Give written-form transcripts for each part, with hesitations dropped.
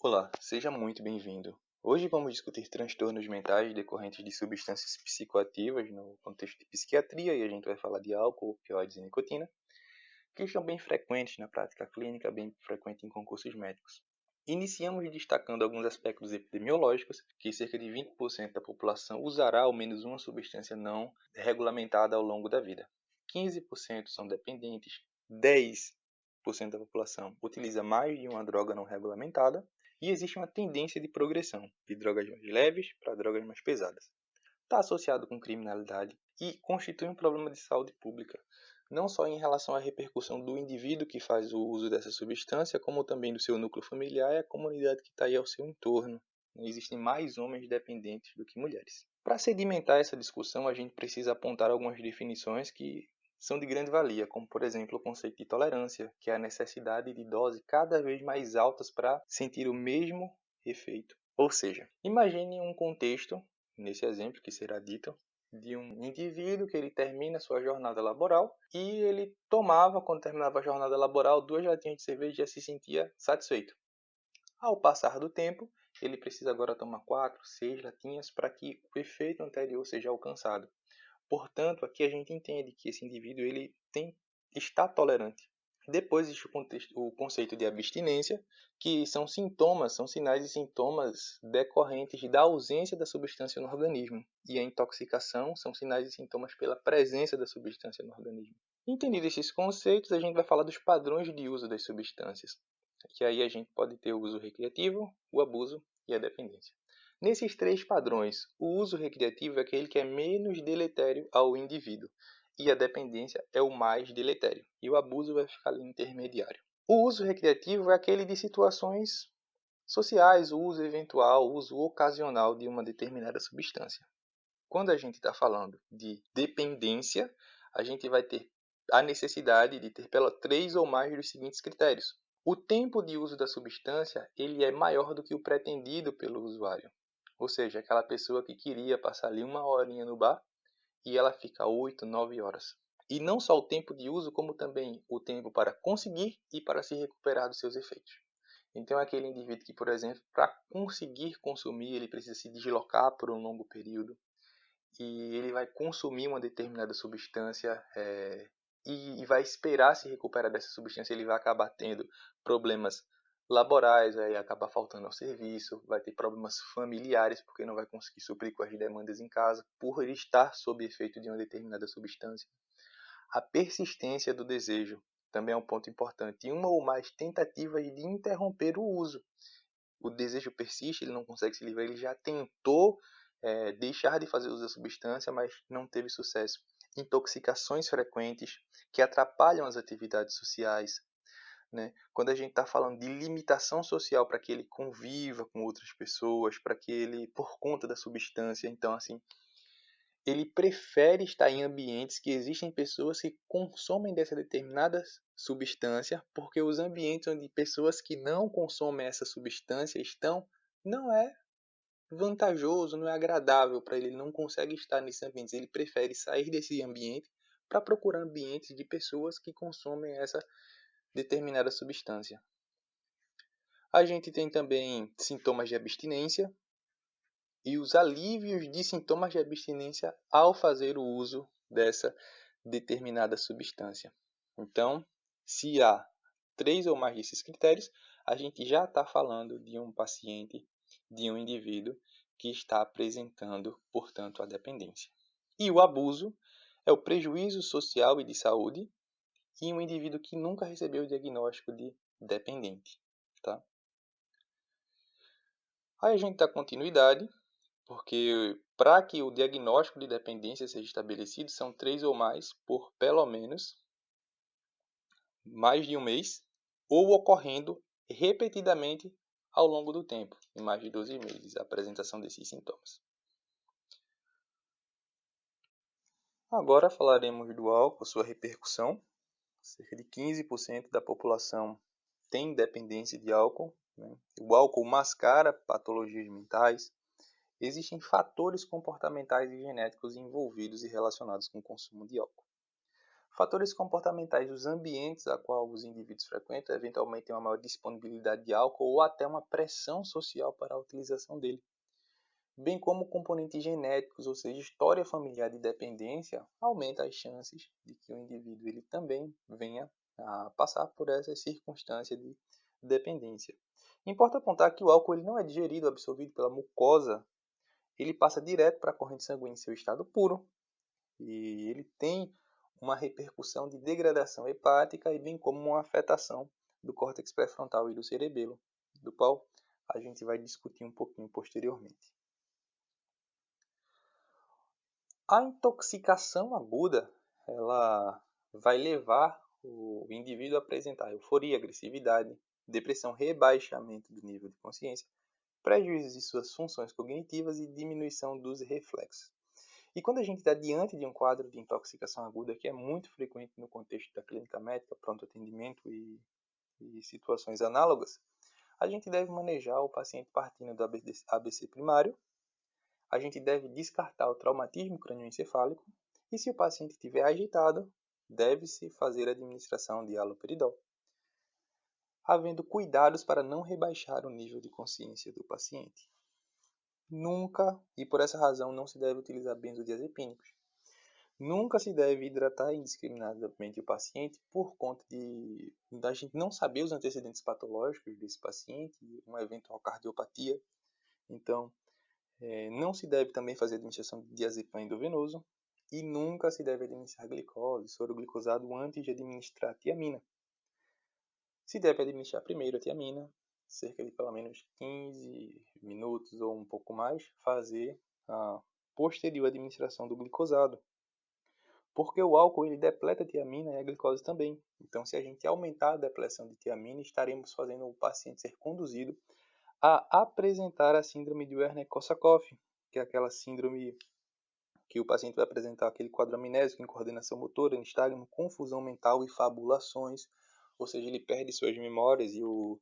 Olá, seja muito bem-vindo. Hoje vamos discutir transtornos mentais decorrentes de substâncias psicoativas no contexto de psiquiatria e a gente vai falar de álcool, opioides e nicotina, que estão bem frequentes na prática clínica, bem frequentes em concursos médicos. Iniciamos destacando alguns aspectos epidemiológicos, que cerca de 20% da população usará ao menos uma substância não regulamentada ao longo da vida. 15% são dependentes, 10% da população utiliza mais de uma droga não regulamentada e existe uma tendência de progressão de drogas mais leves para drogas mais pesadas. Está associado com criminalidade e constitui um problema de saúde pública, não só em relação à repercussão do indivíduo que faz o uso dessa substância, como também do seu núcleo familiar e a comunidade que está aí ao seu entorno. Existem mais homens dependentes do que mulheres. Para sedimentar essa discussão, a gente precisa apontar algumas definições que são de grande valia, como por exemplo o conceito de tolerância, que é a necessidade de doses cada vez mais altas para sentir o mesmo efeito. Ou seja, imagine um contexto, nesse exemplo que será dito, de um indivíduo que ele termina sua jornada laboral e ele tomava, quando terminava a jornada laboral, 2 latinhas de cerveja e já se sentia satisfeito. Ao passar do tempo, ele precisa agora tomar 4, 6 latinhas para que o efeito anterior seja alcançado. Portanto, aqui a gente entende que esse indivíduo está tolerante. Depois existe o conceito de abstinência, que são sintomas, são sinais e sintomas decorrentes da ausência da substância no organismo. E a intoxicação são sinais e sintomas pela presença da substância no organismo. Entendidos esses conceitos, a gente vai falar dos padrões de uso das substâncias. Que aí a gente pode ter o uso recreativo, o abuso e a dependência. Nesses 3 padrões, o uso recreativo é aquele que é menos deletério ao indivíduo, e a dependência é o mais deletério, e o abuso vai ficar ali intermediário. O uso recreativo é aquele de situações sociais, o uso eventual, o uso ocasional de uma determinada substância. Quando a gente está falando de dependência, a gente vai ter a necessidade de ter pela 3 ou mais dos seguintes critérios. O tempo de uso da substância ele é maior do que o pretendido pelo usuário. Ou seja, aquela pessoa que queria passar ali uma horinha no bar e ela fica 8, 9 horas. E não só o tempo de uso, como também o tempo para conseguir e para se recuperar dos seus efeitos. Então, é aquele indivíduo que, por exemplo, para conseguir consumir, ele precisa se deslocar por um longo período e ele vai consumir uma determinada substância e vai esperar se recuperar dessa substância, ele vai acabar tendo problemas laborais, vai acabar faltando ao serviço, vai ter problemas familiares, porque não vai conseguir suprir com as demandas em casa, por estar sob efeito de uma determinada substância. A persistência do desejo também é um ponto importante. E uma ou mais tentativas de interromper o uso. O desejo persiste, ele não consegue se livrar, ele já tentou deixar de fazer uso da substância, mas não teve sucesso. Intoxicações frequentes que atrapalham as atividades sociais, né? Quando a gente está falando de limitação social para que ele conviva com outras pessoas, para que ele, por conta da substância, então assim, ele prefere estar em ambientes que existem pessoas que consomem dessa determinada substância, porque os ambientes onde pessoas que não consomem essa substância estão, não é vantajoso, não é agradável para ele, ele não consegue estar nesse ambiente, ele prefere sair desse ambiente para procurar ambientes de pessoas que consomem essa determinada substância. A gente tem também sintomas de abstinência e os alívios de sintomas de abstinência ao fazer o uso dessa determinada substância. Então, se há 3 ou mais desses critérios, a gente já está falando de um paciente, de um indivíduo que está apresentando, portanto, a dependência. E o abuso é o prejuízo social e de saúde em um indivíduo que nunca recebeu o diagnóstico de dependente. Tá? Aí a gente dá continuidade, porque para que o diagnóstico de dependência seja estabelecido, são 3 ou mais por pelo menos mais de um mês, ou ocorrendo repetidamente ao longo do tempo, em mais de 12 meses, a apresentação desses sintomas. Agora falaremos do álcool, sua repercussão. Cerca de 15% da população tem dependência de álcool, né? O álcool mascara patologias mentais. Existem fatores comportamentais e genéticos envolvidos e relacionados com o consumo de álcool. Fatores comportamentais dos ambientes a qual os indivíduos frequentam eventualmente têm uma maior disponibilidade de álcool ou até uma pressão social para a utilização dele, bem como componentes genéticos, ou seja, história familiar de dependência, aumenta as chances de que o indivíduo ele também venha a passar por essa circunstância de dependência. Importa apontar que o álcool ele não é digerido, absorvido pela mucosa, ele passa direto para a corrente sanguínea em seu estado puro, e ele tem uma repercussão de degradação hepática e bem como uma afetação do córtex pré-frontal e do cerebelo, do qual a gente vai discutir um pouquinho posteriormente. A intoxicação aguda, ela vai levar o indivíduo a apresentar euforia, agressividade, depressão, rebaixamento do nível de consciência, prejuízos de suas funções cognitivas e diminuição dos reflexos. E quando a gente está diante de um quadro de intoxicação aguda, que é muito frequente no contexto da clínica médica, pronto atendimento e situações análogas, a gente deve manejar o paciente partindo do ABC primário, a gente deve descartar o traumatismo cranioencefálico e, se o paciente estiver agitado, deve-se fazer a administração de haloperidol, havendo cuidados para não rebaixar o nível de consciência do paciente. Nunca, e por essa razão, não se deve utilizar benzodiazepínicos. Nunca se deve hidratar indiscriminadamente o paciente por conta de a gente não saber os antecedentes patológicos desse paciente, uma eventual cardiopatia. Então, não se deve também fazer administração de diazepam endovenoso e nunca se deve administrar glicose, soro glicosado antes de administrar tiamina. Se deve administrar primeiro a tiamina, cerca de pelo menos 15 minutos ou um pouco mais, fazer a posterior administração do glicosado. Porque o álcool ele depleta a tiamina e a glicose também. Então, se a gente aumentar a depleção de tiamina, estaremos fazendo o paciente ser conduzido a apresentar a síndrome de Wernicke-Korsakoff, que é aquela síndrome que o paciente vai apresentar aquele quadro amnésico, incoordenação motora, nistagmo, confusão mental e fabulações, ou seja, ele perde suas memórias e o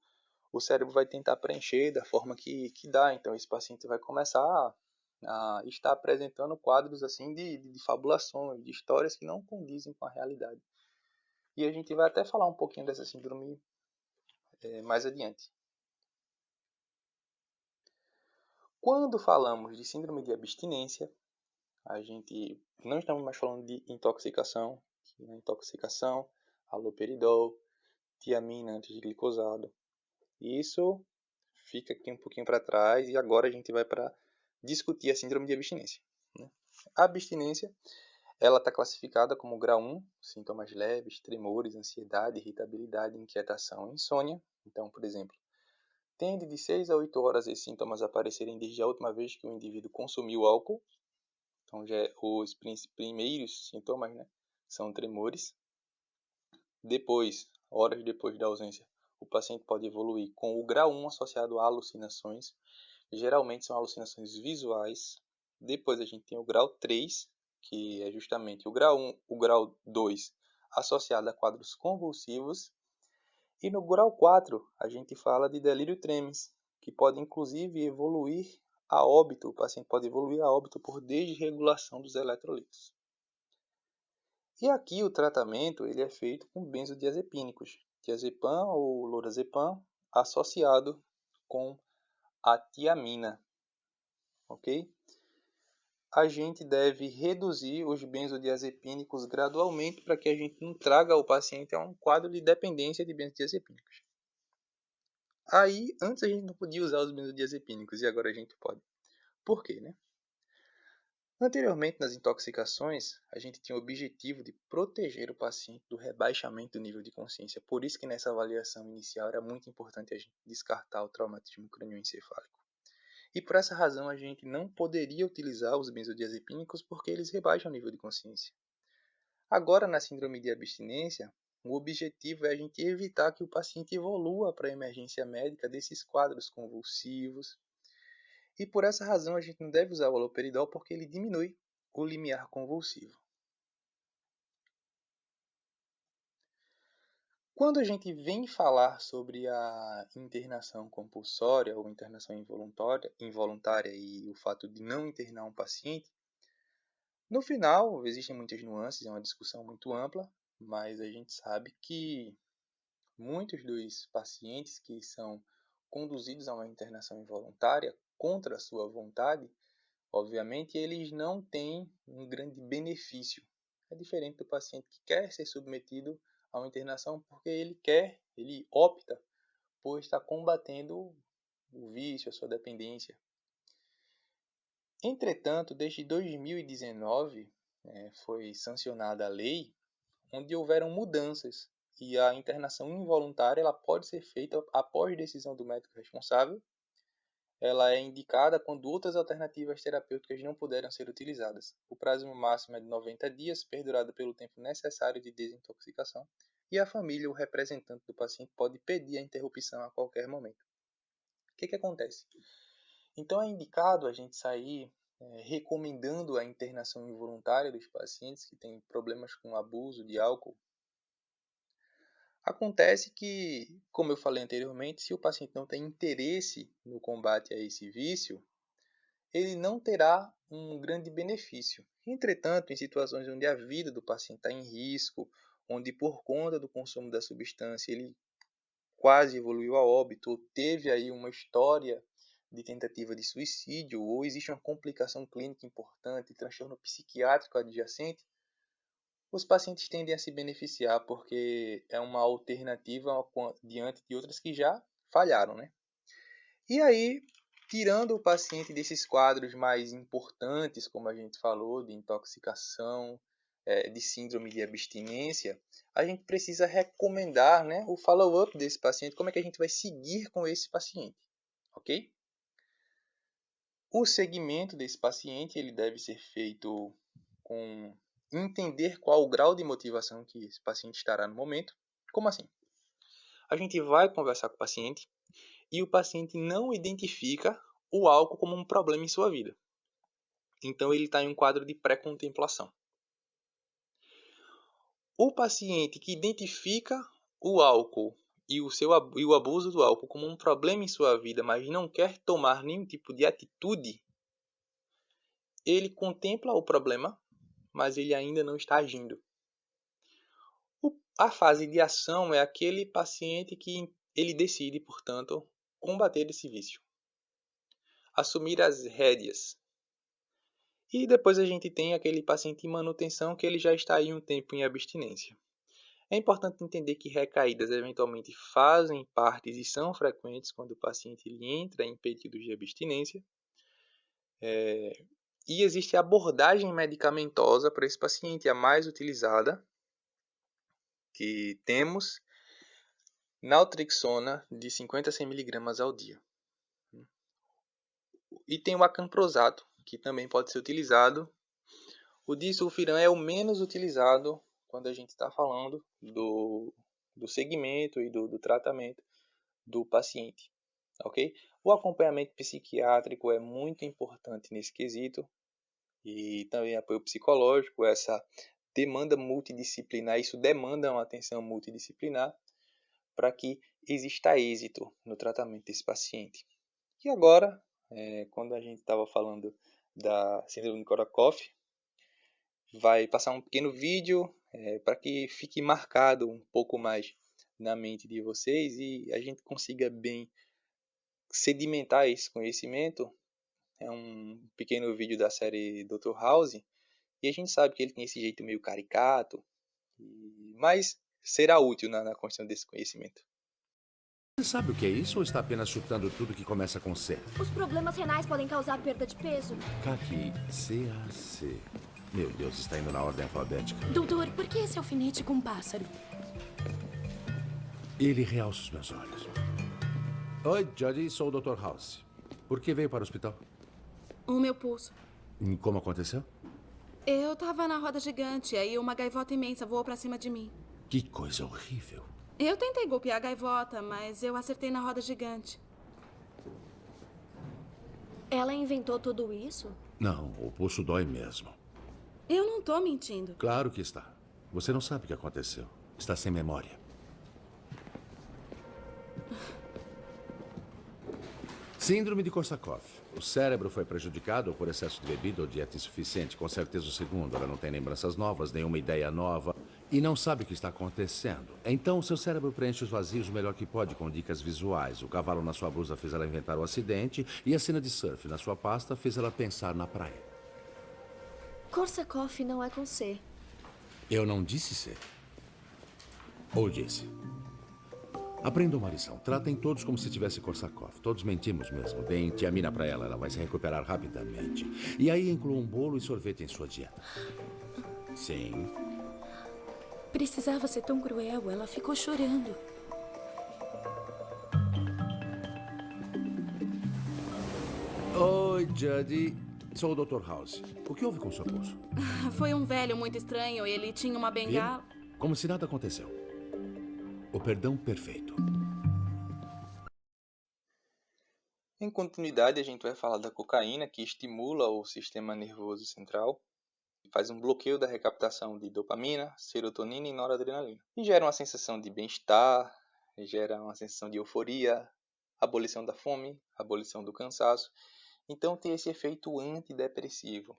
cérebro vai tentar preencher da forma que dá. Então, esse paciente vai começar a estar apresentando quadros assim de fabulações, de histórias que não condizem com a realidade. E a gente vai até falar um pouquinho dessa síndrome mais adiante. Quando falamos de síndrome de abstinência, a gente não estamos mais falando de intoxicação, haloperidol, tiamina antiglicosado. Isso fica aqui um pouquinho para trás e agora a gente vai para discutir a síndrome de abstinência. A abstinência ela está classificada como grau 1, sintomas leves, tremores, ansiedade, irritabilidade, inquietação e insônia. Então, por exemplo, tende de 6 a 8 horas esses sintomas aparecerem desde a última vez que o indivíduo consumiu álcool. Então, já os primeiros sintomas, né, são tremores. Depois, horas depois da ausência, o paciente pode evoluir com o grau 1 associado a alucinações. Geralmente são alucinações visuais. Depois a gente tem o grau 3, que é justamente o grau 1, o grau 2 associado a quadros convulsivos. E no grau 4 a gente fala de delírio tremens, que pode inclusive evoluir a óbito. O paciente pode evoluir a óbito por desregulação dos eletrolitos. E aqui o tratamento ele é feito com benzodiazepínicos, diazepam ou lorazepam associado com a tiamina, ok? A gente deve reduzir os benzodiazepínicos gradualmente para que a gente não traga o paciente a um quadro de dependência de benzodiazepínicos. Aí, antes a gente não podia usar os benzodiazepínicos e agora a gente pode. Por quê, né? Anteriormente, nas intoxicações, a gente tinha o objetivo de proteger o paciente do rebaixamento do nível de consciência. Por isso que nessa avaliação inicial era muito importante a gente descartar o traumatismo cranioencefálico. E por essa razão a gente não poderia utilizar os benzodiazepínicos porque eles rebaixam o nível de consciência. Agora, na síndrome de abstinência, o objetivo é a gente evitar que o paciente evolua para a emergência médica desses quadros convulsivos. E por essa razão a gente não deve usar o haloperidol porque ele diminui o limiar convulsivo. Quando a gente vem falar sobre a internação compulsória ou internação involuntária e o fato de não internar um paciente, no final existem muitas nuances, é uma discussão muito ampla, mas a gente sabe que muitos dos pacientes que são conduzidos a uma internação involuntária contra a sua vontade, obviamente, eles não têm um grande benefício. É diferente do paciente que quer ser submetido a uma internação porque ele opta por estar combatendo o vício, a sua dependência. Entretanto, desde 2019, foi sancionada a lei onde houveram mudanças e a internação involuntária ela pode ser feita após decisão do médico responsável. Ela é indicada quando outras alternativas terapêuticas não puderam ser utilizadas. O prazo máximo é de 90 dias, perdurado pelo tempo necessário de desintoxicação, e a família ou representante do paciente pode pedir a interrupção a qualquer momento. O que acontece? Então é indicado a gente sair recomendando a internação involuntária dos pacientes que têm problemas com abuso de álcool. Acontece que, como eu falei anteriormente, se o paciente não tem interesse no combate a esse vício, ele não terá um grande benefício. Entretanto, em situações onde a vida do paciente está em risco, onde por conta do consumo da substância ele quase evoluiu a óbito, ou teve aí uma história de tentativa de suicídio, ou existe uma complicação clínica importante, transtorno psiquiátrico adjacente, os pacientes tendem a se beneficiar porque é uma alternativa diante de outras que já falharam, né? E aí, tirando o paciente desses quadros mais importantes, como a gente falou, de intoxicação, de síndrome de abstinência, a gente precisa recomendar, né, o follow-up desse paciente, como é que a gente vai seguir com esse paciente, ok? O segmento desse paciente ele deve ser feito com entender qual o grau de motivação que esse paciente estará no momento. Como assim? A gente vai conversar com o paciente e o paciente não identifica o álcool como um problema em sua vida. Então ele está em um quadro de pré-contemplação. O paciente que identifica o álcool e o abuso do álcool como um problema em sua vida, mas não quer tomar nenhum tipo de atitude, ele contempla o problema, mas ele ainda não está agindo. A fase de ação é aquele paciente que ele decide, portanto, combater esse vício, assumir as rédeas. E depois a gente tem aquele paciente em manutenção que ele já está aí um tempo em abstinência. É importante entender que recaídas eventualmente fazem parte e são frequentes quando o paciente ele entra em períodos de abstinência. E existe a abordagem medicamentosa para esse paciente, a mais utilizada, que temos naltrexona de 50 a 100 mg ao dia. E tem o acamprosato, que também pode ser utilizado. O disulfiram é o menos utilizado quando a gente está falando do segmento e do tratamento do paciente, ok? O acompanhamento psiquiátrico é muito importante nesse quesito e também apoio psicológico, essa demanda multidisciplinar, isso demanda uma atenção multidisciplinar para que exista êxito no tratamento desse paciente. E agora, quando a gente estava falando da síndrome de Korsakoff, vai passar um pequeno vídeo para que fique marcado um pouco mais na mente de vocês e a gente consiga bem sedimentar esse conhecimento. É um pequeno vídeo da série Dr. House e a gente sabe que ele tem esse jeito meio caricato, mas será útil na construção desse conhecimento. Você sabe o que é isso ou está apenas chutando tudo que começa com C? Os problemas renais podem causar perda de peso. CAC, C-A-C. Meu Deus, está indo na ordem alfabética. Doutor, por que esse alfinete com um pássaro? Ele realça os meus olhos. Oi, Jody, sou o Dr. House. Por que veio para o hospital? O meu pulso. Como aconteceu? Eu tava na roda gigante, aí uma gaivota imensa voou pra cima de mim. Que coisa horrível. Eu tentei golpear a gaivota, mas eu acertei na roda gigante. Ela inventou tudo isso? Não, o pulso dói mesmo. Eu não tô mentindo. Claro que está. Você não sabe o que aconteceu. Está sem memória. Síndrome de Korsakoff. O cérebro foi prejudicado por excesso de bebida ou dieta insuficiente. Com certeza o segundo. Ela não tem lembranças novas, nenhuma ideia nova e não sabe o que está acontecendo. Então, seu cérebro preenche os vazios o melhor que pode com dicas visuais. O cavalo na sua blusa fez ela inventar o acidente e a cena de surf na sua pasta fez ela pensar na praia. Korsakoff não é com C. Eu não disse ser. Ou disse. Aprenda uma lição. Tratem todos como se tivesse Korsakoff. Todos mentimos mesmo. Deem tiamina pra ela. Ela vai se recuperar rapidamente. E aí inclua um bolo e sorvete em sua dieta. Sim. Precisava ser tão cruel. Ela ficou chorando. Oi, Judy. Sou o Dr. House. O que houve com seu pulso? Foi um velho muito estranho. Ele tinha uma bengala. Como se nada aconteceu. O perdão perfeito. Em continuidade, a gente vai falar da cocaína, que estimula o sistema nervoso central, faz um bloqueio da recaptação de dopamina, serotonina e noradrenalina. E gera uma sensação de bem-estar, gera uma sensação de euforia, abolição da fome, abolição do cansaço. Então tem esse efeito antidepressivo.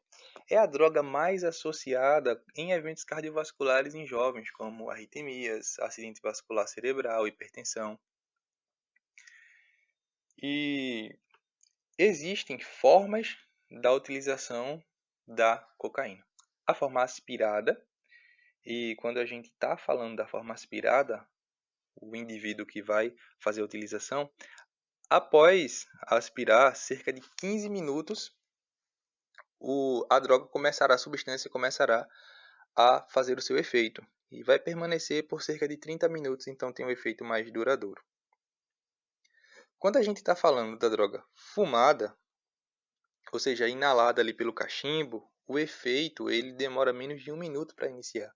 É a droga mais associada em eventos cardiovasculares em jovens, como arritmias, acidente vascular cerebral, hipertensão. E existem formas da utilização da cocaína. A forma aspirada, e quando a gente está falando da forma aspirada, o indivíduo que vai fazer a utilização, após aspirar cerca de 15 minutos, a substância começará a fazer o seu efeito. E vai permanecer por cerca de 30 minutos, então tem um efeito mais duradouro. Quando a gente está falando da droga fumada, ou seja, inalada ali pelo cachimbo, o efeito ele demora menos de 1 minuto para iniciar,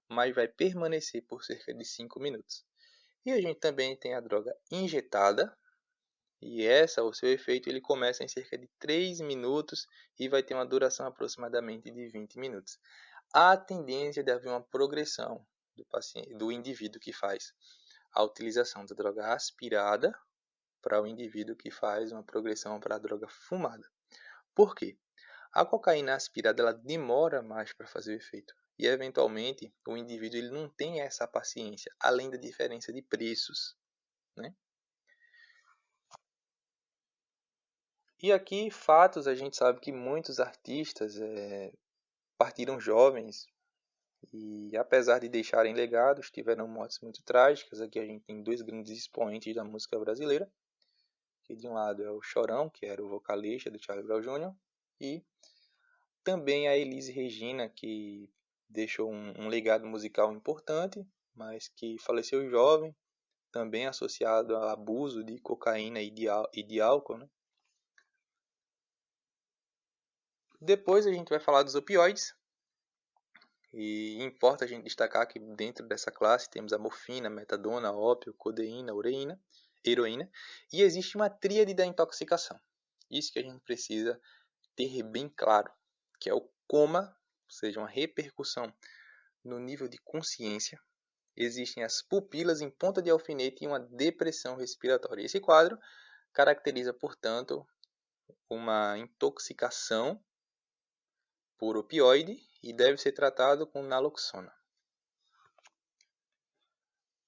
mas vai permanecer por cerca de 5 minutos. E a gente também tem a droga injetada, e o seu efeito, ele começa em cerca de 3 minutos e vai ter uma duração aproximadamente de 20 minutos. Há a tendência de haver uma progressão do indivíduo que faz a utilização da droga aspirada para o indivíduo que faz uma progressão para a droga fumada. Por quê? A cocaína aspirada ela demora mais para fazer o efeito. E, eventualmente, o indivíduo ele não tem essa paciência, além da diferença de preços, né? E aqui, fatos, a gente sabe que muitos artistas partiram jovens e, apesar de deixarem legados, tiveram mortes muito trágicas. Aqui a gente tem 2 grandes expoentes da música brasileira, que de um lado é o Chorão, que era o vocalista do Charlie Brown Jr., e também a Elis Regina, que deixou um legado musical importante, mas que faleceu jovem, também associado a abuso de cocaína e de álcool, né? Depois a gente vai falar dos opioides, e importa a gente destacar que dentro dessa classe temos a morfina, metadona, ópio, codeína, heroína, e existe uma tríade da intoxicação. Isso que a gente precisa ter bem claro, que é o coma, ou seja, uma repercussão no nível de consciência. Existem as pupilas em ponta de alfinete e uma depressão respiratória. Esse quadro caracteriza, portanto, uma intoxicação por opioide e deve ser tratado com naloxona.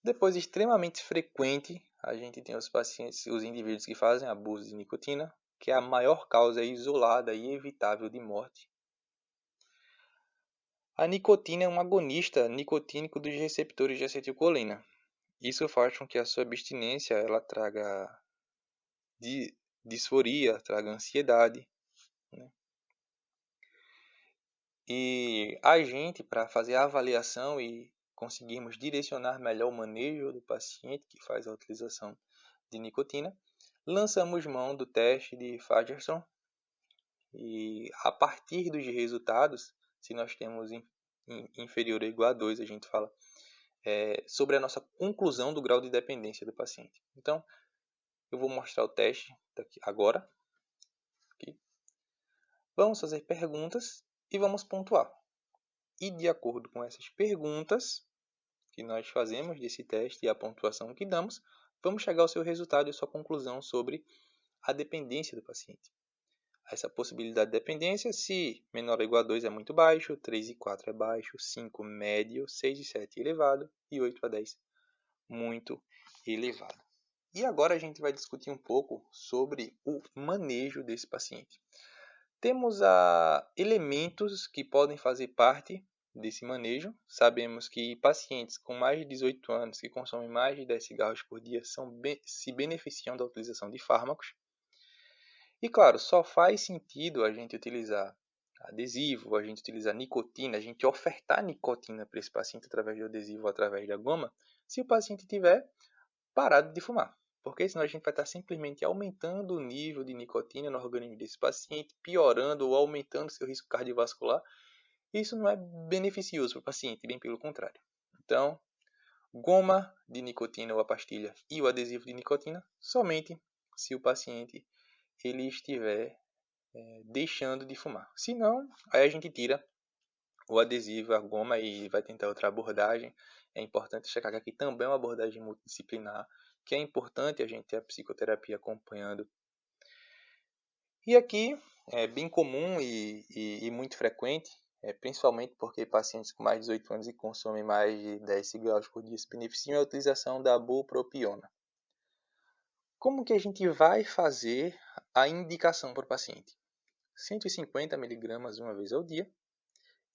Depois, extremamente frequente, a gente tem os indivíduos que fazem abuso de nicotina, que é a maior causa isolada e evitável de morte. A nicotina é um agonista nicotínico dos receptores de acetilcolina. Isso faz com que a sua abstinência ela traga disforia, traga ansiedade, né? E a gente, para fazer a avaliação e conseguirmos direcionar melhor o manejo do paciente que faz a utilização de nicotina, lançamos mão do teste de Fagerson e, a partir dos resultados, se nós temos inferior ou igual a 2, a gente fala sobre a nossa conclusão do grau de dependência do paciente. Então, eu vou mostrar o teste agora. Aqui. Vamos fazer perguntas e vamos pontuar. E de acordo com essas perguntas que nós fazemos desse teste e a pontuação que damos, vamos chegar ao seu resultado e à sua conclusão sobre a dependência do paciente. essa possibilidade de dependência. Se menor ou igual a 2 é muito baixo, 3 e 4 é baixo, 5 médio, 6 e 7 elevado e 8 a 10 muito elevado. E agora a gente vai discutir um pouco sobre o manejo desse paciente. Temos elementos que podem fazer parte desse manejo. Sabemos que pacientes com mais de 18 anos que consomem mais de 10 cigarros por dia se beneficiam da utilização de fármacos. E claro, só faz sentido a gente utilizar adesivo, a gente utilizar nicotina, a gente ofertar nicotina para esse paciente através do adesivo ou através da goma, se o paciente tiver parado de fumar. Porque senão a gente vai estar simplesmente aumentando o nível de nicotina no organismo desse paciente, piorando ou aumentando seu risco cardiovascular. Isso não é beneficioso para o paciente, bem pelo contrário. Então, goma de nicotina ou a pastilha e o adesivo de nicotina somente se o paciente ele estiver deixando de fumar. Se não, aí a gente tira o adesivo, a goma e vai tentar outra abordagem. É importante checar que aqui também é uma abordagem multidisciplinar, que é importante a gente ter a psicoterapia acompanhando. E aqui é bem comum e muito frequente, principalmente porque pacientes com mais de 18 anos e consomem mais de 10 cigarros por dia se beneficiam, é a utilização da bupropiona. Como que a gente vai fazer a indicação para o paciente? 150 mg uma vez ao dia.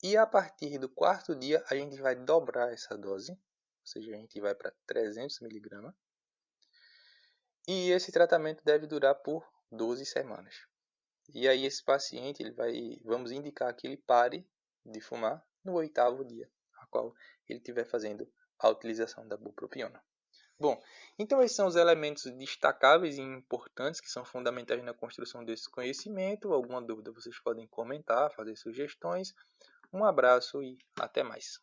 E a partir do quarto dia, a gente vai dobrar essa dose, ou seja, a gente vai para 300 mg. E esse tratamento deve durar por 12 semanas. E aí esse paciente, vamos indicar que ele pare de fumar no 8º dia, a qual ele estiver fazendo a utilização da bupropiona. Bom, então esses são os elementos destacáveis e importantes que são fundamentais na construção desse conhecimento. Alguma dúvida vocês podem comentar, fazer sugestões. Um abraço e até mais.